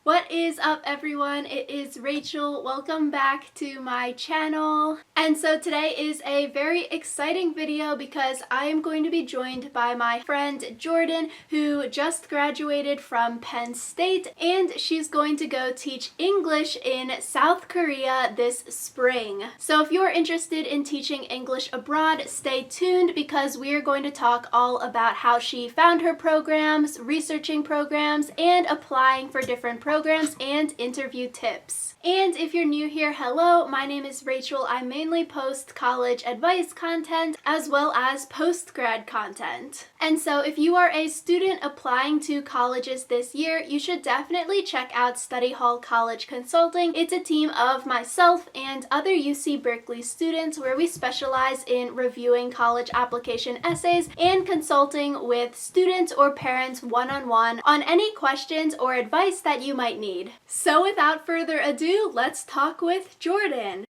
What is up, everyone? It is Rachel. Welcome back to my channel. And so today is a very exciting video because I am going to be joined by my friend Jordan, who just graduated from Penn State, and she's going to go teach English in South Korea this spring. So if you're interested in teaching English abroad, stay tuned because we are going to talk all about how she found her programs, researching programs, and applying for different programs and interview tips. And if you're new here, hello, my name is Rachel. I mainly post college advice content as well as post-grad content. And so if you are a student applying to colleges this year, you should definitely check out Study Hall College Consulting. It's a team of myself and other UC Berkeley students where we specialize in reviewing college application essays and consulting with students or parents one-on-one on any questions or advice that you might need. So without further ado, let's talk with Jordan.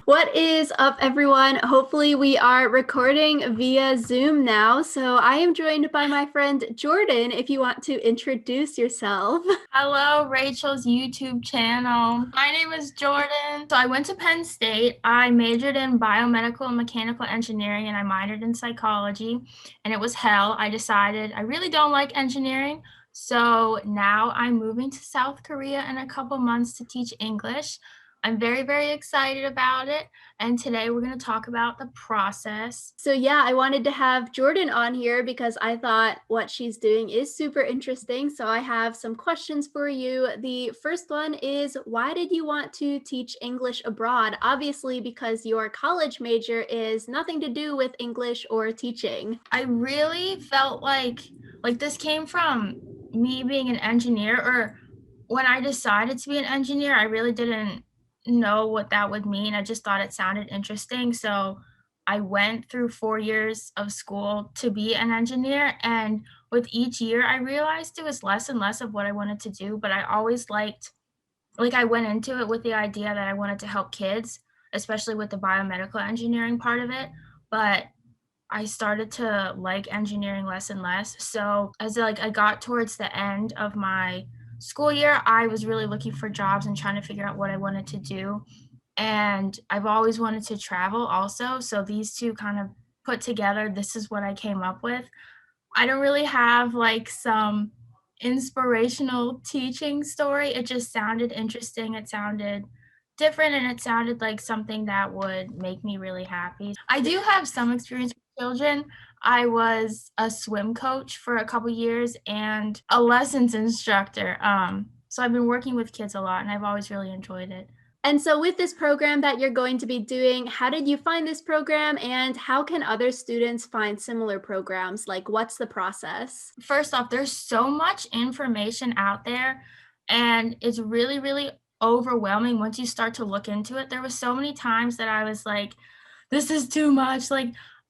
What is up, everyone? Hopefully we are recording via Zoom now. So I am joined by my friend Jordan, if you want to introduce yourself. Hello, Rachel's YouTube channel. My name is Jordan. So I went to Penn State. I majored in biomedical and mechanical engineering and I minored in psychology, and it was hell. I decided I really don't like engineering. So now I'm moving to South Korea in a couple months to teach English. I'm very, very excited about it. And today we're going to talk about the process. So yeah, I wanted to have Jordan on here because I thought what she's doing is super interesting. So I have some questions for you. The first one is, why did you want to teach English abroad? Obviously, because your college major is nothing to do with English or teaching. I really felt like this came from me being an engineer, or when I decided to be an engineer, I really didn't know what that would mean. I just thought it sounded interesting. So I went through 4 years of school to be an engineer, and with each year I realized it was less and less of what I wanted to do, but I always liked, I went into it with the idea that I wanted to help kids, especially with the biomedical engineering part of it, but I started to like engineering less and less. So as I got towards the end of my school year, I was really looking for jobs and trying to figure out what I wanted to do. And I've always wanted to travel also. So these two kind of put together, this is what I came up with. I don't really have some inspirational teaching story. It just sounded interesting. It sounded different, and it sounded like something that would make me really happy. I do have some experience with children. I was a swim coach for a couple years and a lessons instructor. So I've been working with kids a lot, and I've always really enjoyed it. And so with this program that you're going to be doing, how did you find this program and how can other students find similar programs? Like, what's the process? First off, there's so much information out there, and it's really, really overwhelming once you start to look into it. There was so many times that I was like, this is too much.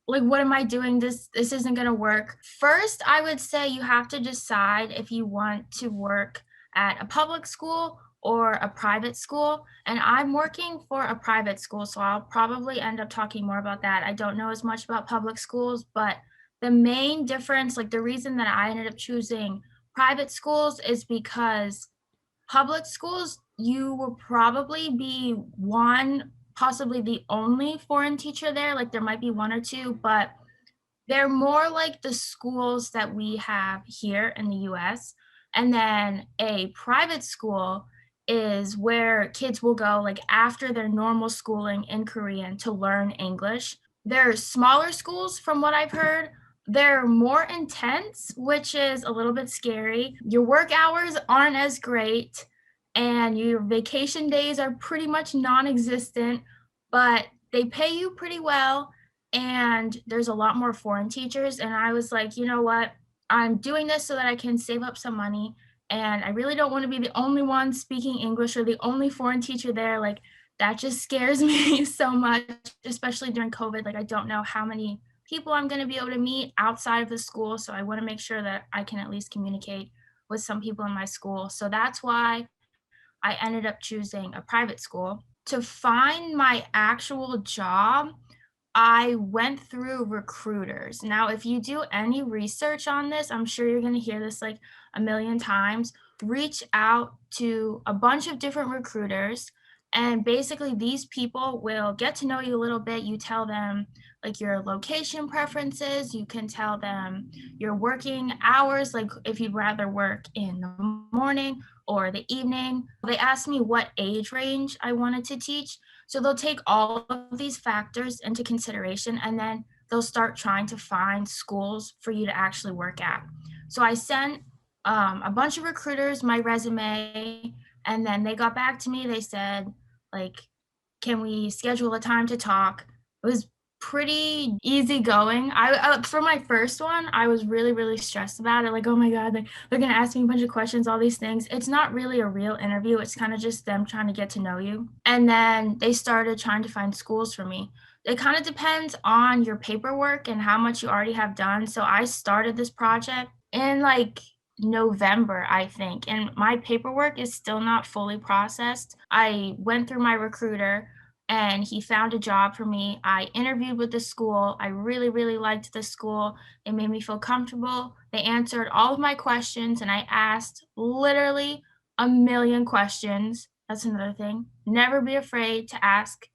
What am I doing? This isn't gonna work. First, I would say you have to decide if you want to work at a public school or a private school. And I'm working for a private school, so I'll probably end up talking more about that. I don't know as much about public schools, but the main difference, the reason that I ended up choosing private schools is because public schools, you will probably be one, possibly the only foreign teacher there. There might be one or two, but they're more like the schools that we have here in the US. And then a private school is where kids will go after their normal schooling in Korean to learn English. They're smaller schools from what I've heard. They're more intense, which is a little bit scary. Your work hours aren't as great, and your vacation days are pretty much non-existent, but they pay you pretty well, and there's a lot more foreign teachers. And I was like, you know what? I'm doing this so that I can save up some money, and I really don't want to be the only one speaking English or the only foreign teacher there. That just scares me so much, especially during COVID. I don't know how many people I'm going to be able to meet outside of the school, so I want to make sure that I can at least communicate with some people in my school. So that's why I ended up choosing a private school. To find my actual job, I went through recruiters. Now, if you do any research on this, I'm sure you're going to hear this like a million times. Reach out to a bunch of different recruiters, and basically, these people will get to know you a little bit. You tell them like your location preferences, you can tell them your working hours, like if you'd rather work in the morning or the evening. They asked me what age range I wanted to teach. So they'll take all of these factors into consideration, and then they'll start trying to find schools for you to actually work at. So I sent a bunch of recruiters my resume, and then they got back to me. They said, like, can we schedule a time to talk? It was pretty easygoing. For my first one, I was really, really stressed about it. Like, oh my God, they're gonna ask me a bunch of questions, all these things. It's not really a real interview. It's kind of just them trying to get to know you. And then they started trying to find schools for me. It kind of depends on your paperwork and how much you already have done. So I started this project in like November, I think, and my paperwork is still not fully processed. I went through my recruiter and he found a job for me. I interviewed with the school. I really, really liked the school. They made me feel comfortable. They answered all of my questions, and I asked literally a million questions. That's another thing. Never be afraid to ask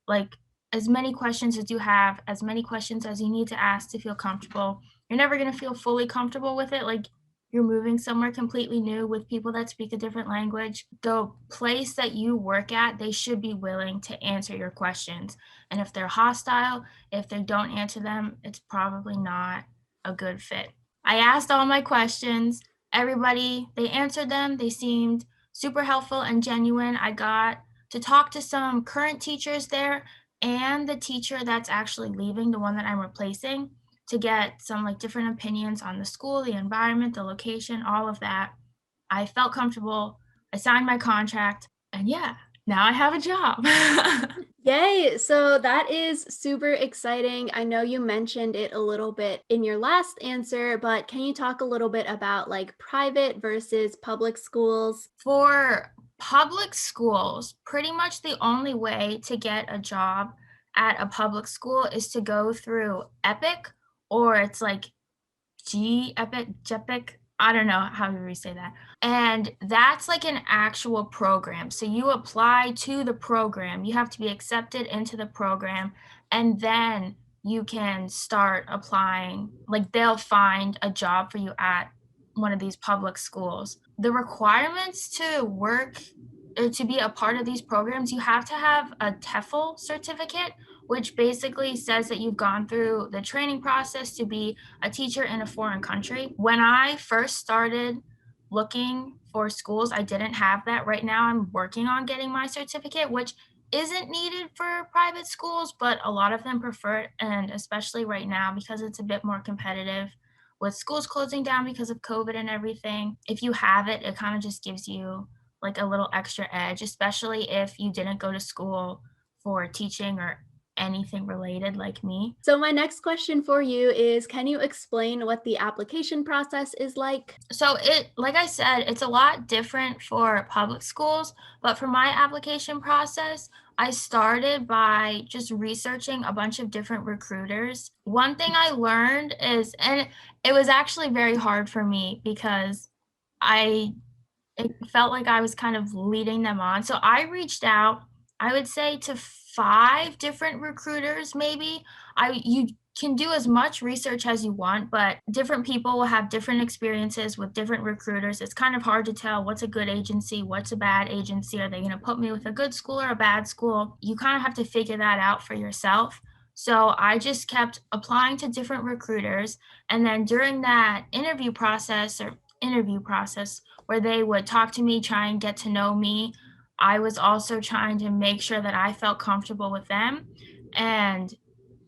like as many questions as you have, as many questions as you need to ask to feel comfortable. You're never going to feel fully comfortable with it. Like you're moving somewhere completely new with people that speak a different language. The place that you work at, they should be willing to answer your questions. And if they're hostile, if they don't answer them, it's probably not a good fit. I asked all my questions. Everybody, they answered them. They seemed super helpful and genuine. I got to talk to some current teachers there and the teacher that's actually leaving, the one that I'm replacing, to get some like different opinions on the school, the environment, the location, all of that. I felt comfortable. I signed my contract, and yeah, now I have a job. Yay! So that is super exciting. I know you mentioned it a little bit in your last answer, but can you talk a little bit about like private versus public schools? For public schools, pretty much the only way to get a job at a public school is to go through Epic, or it's like Jepic. I don't know how you say that. And that's like an actual program. So you apply to the program. You have to be accepted into the program, and then you can start applying. Like they'll find a job for you at one of these public schools. The requirements to work or to be a part of these programs, you have to have a TEFL certificate, which basically says that you've gone through the training process to be a teacher in a foreign country. When I first started looking for schools, I didn't have that. Right now, I'm working on getting my certificate, which isn't needed for private schools, but a lot of them prefer it. And especially right now, because it's a bit more competitive with schools closing down because of COVID and everything. If you have it, it kind of just gives you like a little extra edge, especially if you didn't go to school for teaching or anything related like me. So my next question for you is, can you explain what the application process is like? So like I said, it's a lot different for public schools, but for my application process, I started by just researching a bunch of different recruiters. One thing I learned is, and it was actually very hard for me because I it felt like I was kind of leading them on. So I reached out, I would say, to 5 different recruiters maybe. You can do as much research as you want, but different people will have different experiences with different recruiters. It's kind of hard to tell what's a good agency, what's a bad agency. Are they going to put me with a good school or a bad school? You kind of have to figure that out for yourself. So I just kept applying to different recruiters. And then during that interview process where they would talk to me, try and get to know me, I was also trying to make sure that I felt comfortable with them. And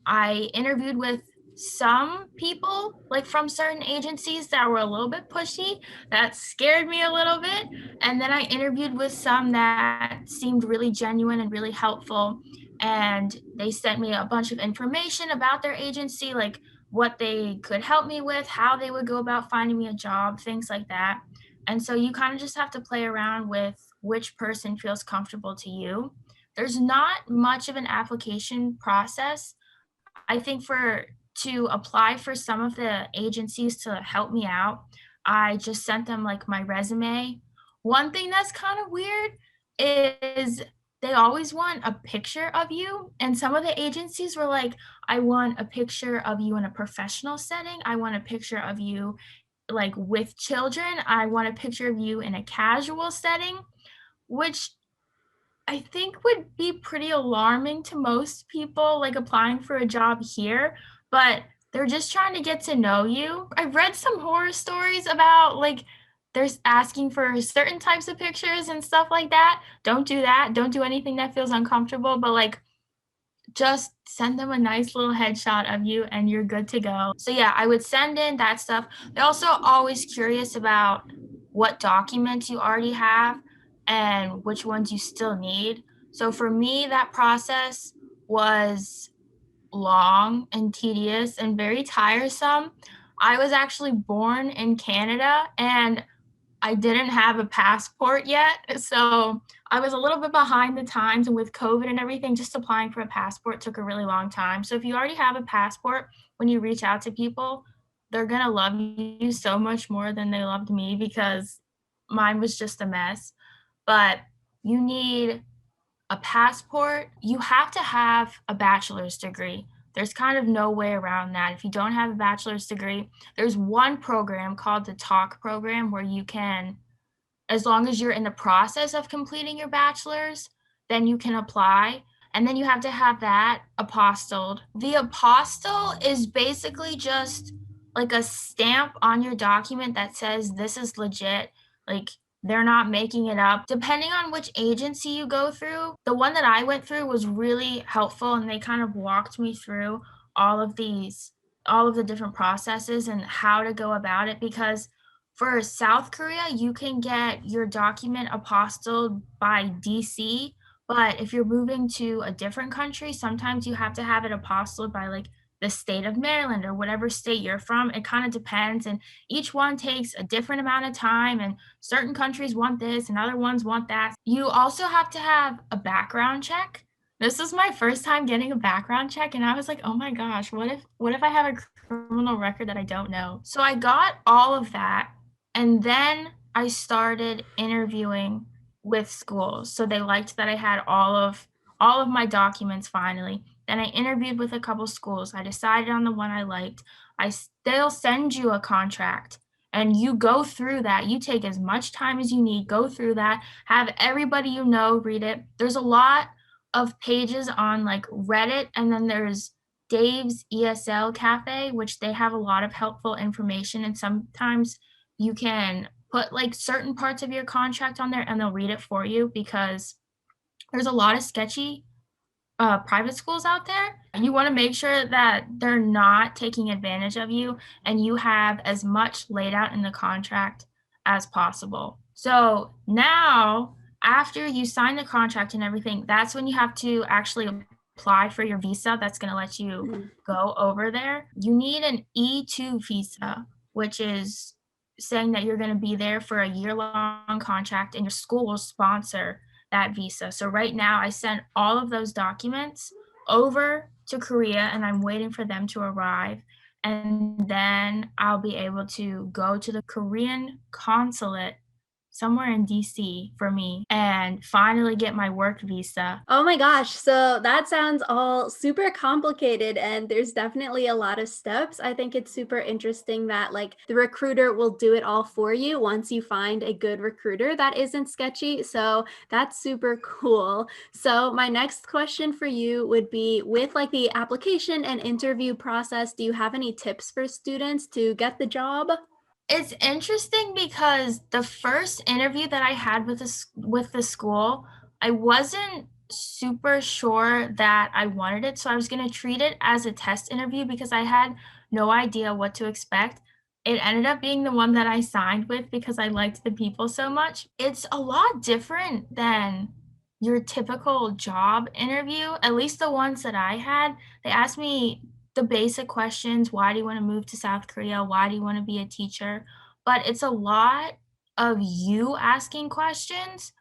I interviewed with some people, like from certain agencies that were a little bit pushy, that scared me a little bit. And then I interviewed with some that seemed really genuine and really helpful. And they sent me a bunch of information about their agency, like what they could help me with, how they would go about finding me a job, things like that. And so you kind of just have to play around with which person feels comfortable to you. There's not much of an application process. I think for to apply for some of the agencies to help me out, I just sent them like my resume. One thing that's kind of weird is they always want a picture of you, and some of the agencies were like, I want a picture of you in a professional setting. I want a picture of you like with children. I want a picture of you in a casual setting, which I think would be pretty alarming to most people, like, applying for a job here, but they're just trying to get to know you. I've read some horror stories about, like, there's asking for certain types of pictures and stuff like that. Don't do that. Don't do anything that feels uncomfortable, but, like, just send them a nice little headshot of you and you're good to go. So yeah, I would send in that stuff. They're also always curious about what documents you already have and which ones you still need. So for me, that process was long and tedious and very tiresome. I was actually born in Canada and I didn't have a passport yet, so I was a little bit behind the times, and with COVID and everything, just applying for a passport took a really long time. So if you already have a passport, when you reach out to people, they're gonna love you so much more than they loved me because mine was just a mess. But you need a passport, you have to have a bachelor's degree. There's kind of no way around that. If you don't have a bachelor's degree, there's one program called the Talk program where you can, as long as you're in the process of completing your bachelor's, then you can apply. And then you have to have that apostilled. The apostille is basically just like a stamp on your document that says this is legit. Like they're not making it up. Depending on which agency you go through, the one that I went through was really helpful and they kind of walked me through all of these, all of the different processes and how to go about it because for South Korea, you can get your document apostilled by DC, but if you're moving to a different country, sometimes you have to have it apostilled by like the state of Maryland or whatever state you're from. It kind of depends, and each one takes a different amount of time, and certain countries want this and other ones want that. You also have to have a background check. This was my first time getting a background check, and I was like, oh my gosh, what if I have a criminal record that I don't know? So I got all of that and then I started interviewing with schools. So they liked that I had all of my documents finally. Then I interviewed with a couple schools. I decided on the one I liked. They'll send you a contract and you go through that. You take as much time as you need, go through that, have everybody you know read it. There's a lot of pages on like Reddit and then there's Dave's ESL Cafe, which they have a lot of helpful information and sometimes you can put like certain parts of your contract on there and they'll read it for you because there's a lot of sketchy private schools out there. You want to make sure that they're not taking advantage of you and you have as much laid out in the contract as possible. So now, after you sign the contract and everything, that's when you have to actually apply for your visa that's going to let you Mhm. go over there. You need an E2 visa, which is saying that you're going to be there for a year long contract and your school will sponsor that visa. So right now I sent all of those documents over to Korea and I'm waiting for them to arrive. And then I'll be able to go to the Korean consulate somewhere in DC for me and finally get my work visa. Oh my gosh, so that sounds all super complicated and there's definitely a lot of steps. I think it's super interesting that like the recruiter will do it all for you once you find a good recruiter that isn't sketchy. So that's super cool. So my next question for you would be with like the application and interview process, do you have any tips for students to get the job? It's interesting because the first interview that I had with the school, I wasn't super sure that I wanted it, so I was gonna treat it as a test interview because I had no idea what to expect. It ended up being the one that I signed with because I liked the people so much. It's a lot different than your typical job interview, at least the ones that I had. They asked me the basic questions, why do you want to move to South Korea? Why do you want to be a teacher? But it's a lot of you asking questions,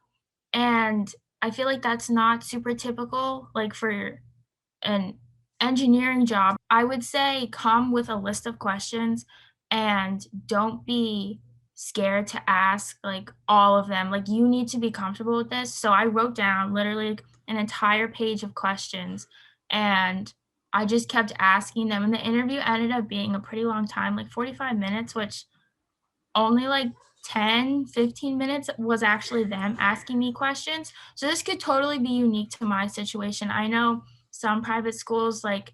and I feel like that's not super typical, like, for an engineering job, I would say come with a list of questions and don't be scared to ask like all of them. Like you need to be comfortable with this. So I wrote down literally like, an entire page of questions and I just kept asking them. And the interview ended up being a pretty long time, like 45 minutes, which only like 10, 15 minutes was actually them asking me questions. So this could totally be unique to my situation. I know some private schools like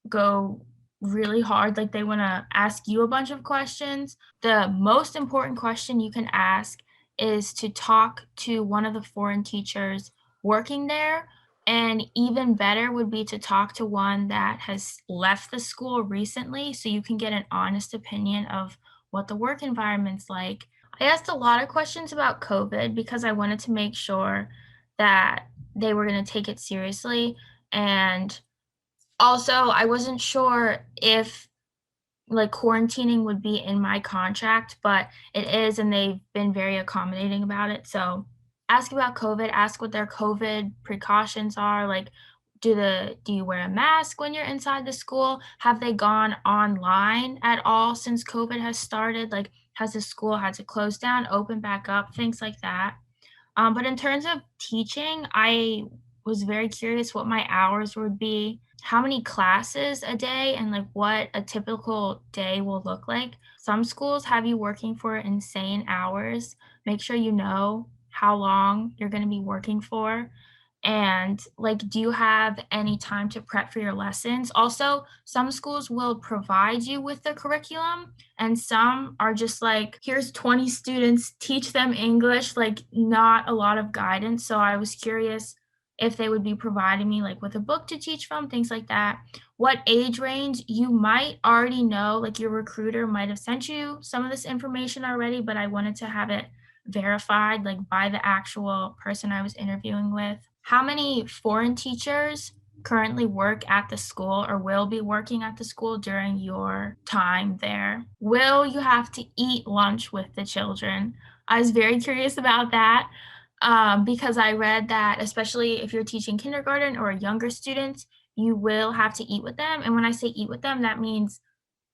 go really hard, like they want to ask you a bunch of questions. The most important question you can ask is to talk to one of the foreign teachers working there. And even better would be to talk to one that has left the school recently so you can get an honest opinion of what the work environment's like. I asked a lot of questions about COVID because I wanted to make sure that they were going to take it seriously. And also, I wasn't sure if, like, quarantining would be in my contract, but it is, and they've been very accommodating about it, so ask about COVID, ask what their COVID precautions are, like, do you wear a mask when you're inside the school? Have they gone online at all since COVID has started? Like, has the school had to close down, open back up, things like that. But in terms of teaching, I was very curious what my hours would be, how many classes a day, and like what a typical day will look like. Some schools have you working for insane hours. Make sure you know how long you're going to be working for. And like, do you have any time to prep for your lessons? Also, some schools will provide you with the curriculum, and some are just like, here's 20 students, teach them English, like not a lot of guidance. So I was curious if they would be providing me like with a book to teach from, things like that. What age range you might already know, like your recruiter might have sent you some of this information already, but I wanted to have it verified like by the actual person I was interviewing with. How many foreign teachers currently work at the school or will be working at the school during your time there? Will you have to eat lunch with the children? I was very curious about that because I read that, especially if you're teaching kindergarten or younger students, you will have to eat with them. And when I say eat with them, that means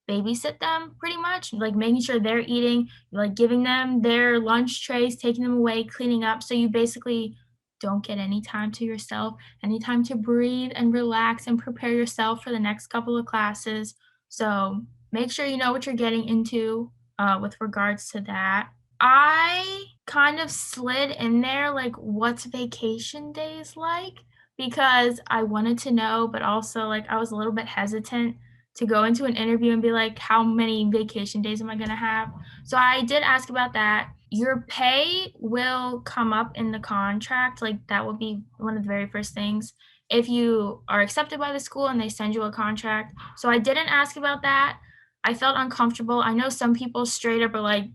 babysit them pretty much, like making sure they're eating, like giving them their lunch trays, taking them away, cleaning up. So you basically don't get any time to yourself, any time to breathe and relax and prepare yourself for the next couple of classes. So make sure you know what you're getting into with regards to that. I kind of slid in there like what's vacation days like because I wanted to know, but also like I was a little bit hesitant to go into an interview and be like, how many vacation days am I going to have? So I did ask about that. Your pay will come up in the contract. Like that will be one of the very first things if you are accepted by the school and they send you a contract. So I didn't ask about that. I felt uncomfortable. I know some people straight up are like,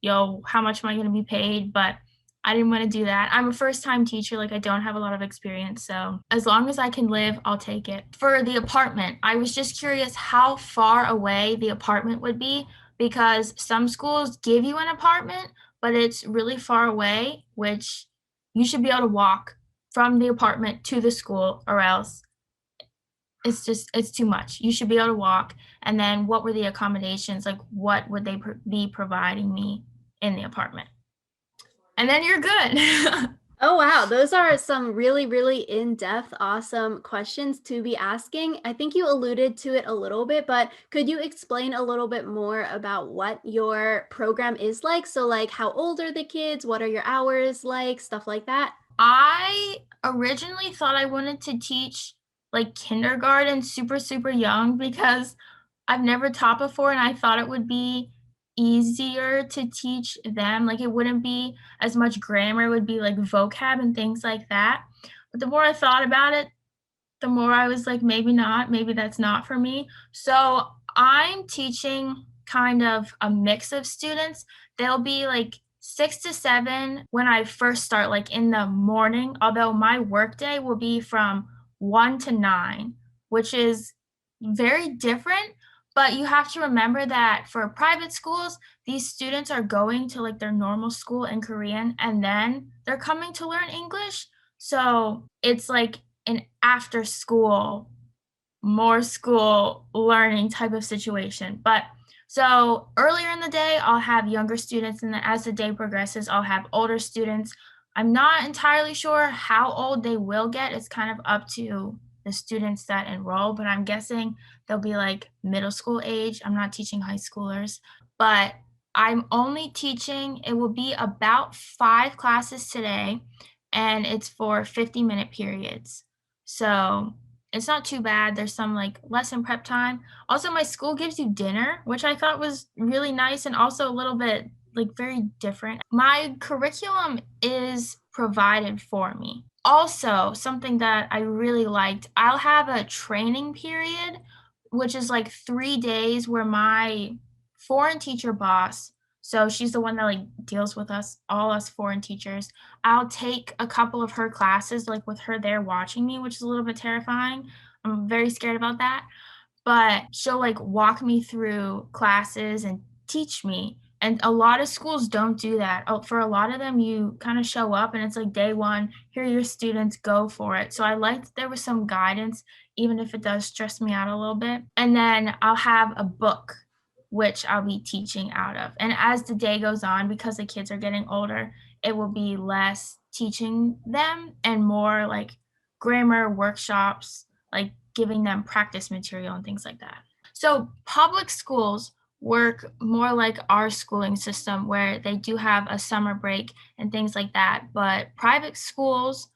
yo, how much am I going to be paid? But I didn't want to do that. I'm a first time teacher, like I don't have a lot of experience. So as long as I can live, I'll take it. For the apartment, I was just curious how far away the apartment would be because some schools give you an apartment, but it's really far away, which you should be able to walk from the apartment to the school or else it's too much. You should be able to walk. And then what were the accommodations? Like what would they be providing me in the apartment? And then you're good. Oh, wow. Those are some really, really in-depth, awesome questions to be asking. I think you alluded to it a little bit, but could you explain a little bit more about what your program is like? So, like, how old are the kids? What are your hours like? Stuff like that. I originally thought I wanted to teach like kindergarten super, super young because I've never taught before and I thought it would be easier to teach them. Like it wouldn't be as much grammar, it would be like vocab and things like that. But the more I thought about it, the more I was like, maybe not, maybe that's not for me. So I'm teaching kind of a mix of students. They'll be like 6 to 7 when I first start, like in the morning, although my workday will be from 1 to 9, which is very different. But you have to remember that for private schools, these students are going to like their normal school in Korean and then they're coming to learn English. So it's like an after school more school learning type of situation. But so earlier in the day, I'll have younger students, and then as the day progresses, I'll have older students. I'm not entirely sure how old they will get. It's kind of up to the students that enroll, but I'm guessing they'll be like middle school age. I'm not teaching high schoolers, but I'm only teaching, it will be about 5 classes today, and it's for 50-minute periods. So it's not too bad. There's some like lesson prep time. Also, my school gives you dinner, which I thought was really nice and also a little bit like very different. My curriculum is provided for me. Also, something that I really liked, I'll have a training period, which is like 3 days where my foreign teacher boss, so she's the one that like deals with us, all us foreign teachers. I'll take a couple of her classes, like with her there watching me, which is a little bit terrifying. I'm very scared about that, but she'll like walk me through classes and teach me. And a lot of schools don't do that. Oh, for a lot of them, you kind of show up and it's like day one, here are your students, go for it. So I liked there was some guidance, even if it does stress me out a little bit. And then I'll have a book, which I'll be teaching out of. And as the day goes on, because the kids are getting older, it will be less teaching them and more like grammar workshops, like giving them practice material and things like that. So public schools work more like our schooling system where they do have a summer break and things like that, but private schools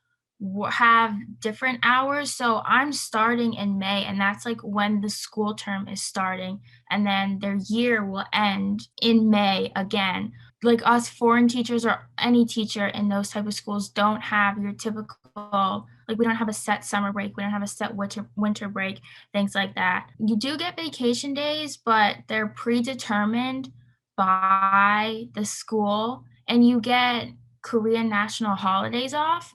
have different hours. So I'm starting in May, and that's like when the school term is starting, and then their year will end in May again. Like us foreign teachers or any teacher in those type of schools don't have your typical, like we don't have a set summer break, we don't have a set winter break, things like that. You do get vacation days, but they're predetermined by the school, and you get Korean national holidays off.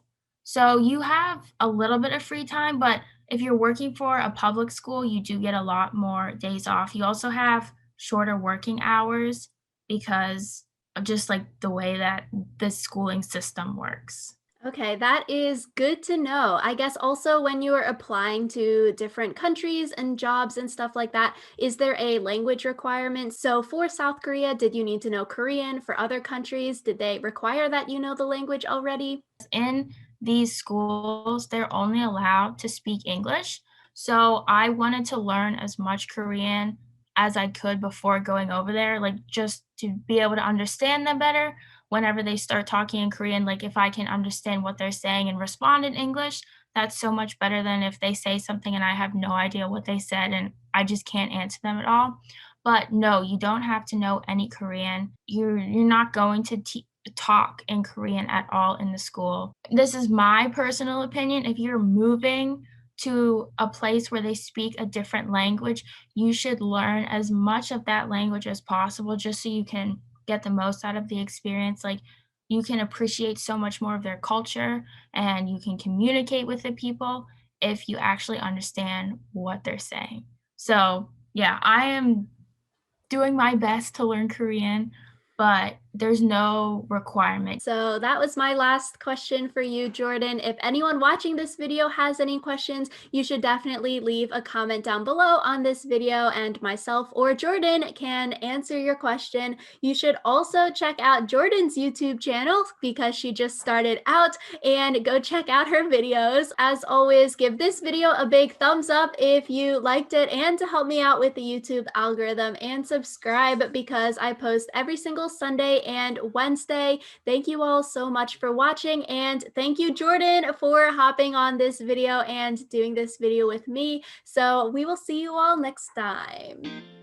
So you have a little bit of free time, but if you're working for a public school, you do get a lot more days off. You also have shorter working hours because of just like the way that the schooling system works. Okay, that is good to know. I guess also when you are applying to different countries and jobs and stuff like that, is there a language requirement? So for South Korea, did you need to know Korean? For other countries, did they require that you know the language already? In these schools, they're only allowed to speak English. So I wanted to learn as much Korean as I could before going over there, like just to be able to understand them better whenever they start talking in Korean. Like if I can understand what they're saying and respond in English, that's so much better than if they say something and I have no idea what they said and I just can't answer them at all. But no, you don't have to know any Korean. You're not going to talk in Korean at all in the school. This is my personal opinion. If you're moving to a place where they speak a different language, you should learn as much of that language as possible just so you can get the most out of the experience. Like you can appreciate so much more of their culture and you can communicate with the people if you actually understand what they're saying. So, yeah, I am doing my best to learn Korean, but there's no requirement. So that was my last question for you, Jordan. If anyone watching this video has any questions, you should definitely leave a comment down below on this video and myself or Jordan can answer your question. You should also check out Jordan's YouTube channel because she just started out, and go check out her videos. As always, give this video a big thumbs up if you liked it and to help me out with the YouTube algorithm, and subscribe because I post every single Sunday and Wednesday. Thank you all so much for watching, and thank you, Jordan, for hopping on this video and doing this video with me. So we will see you all next time.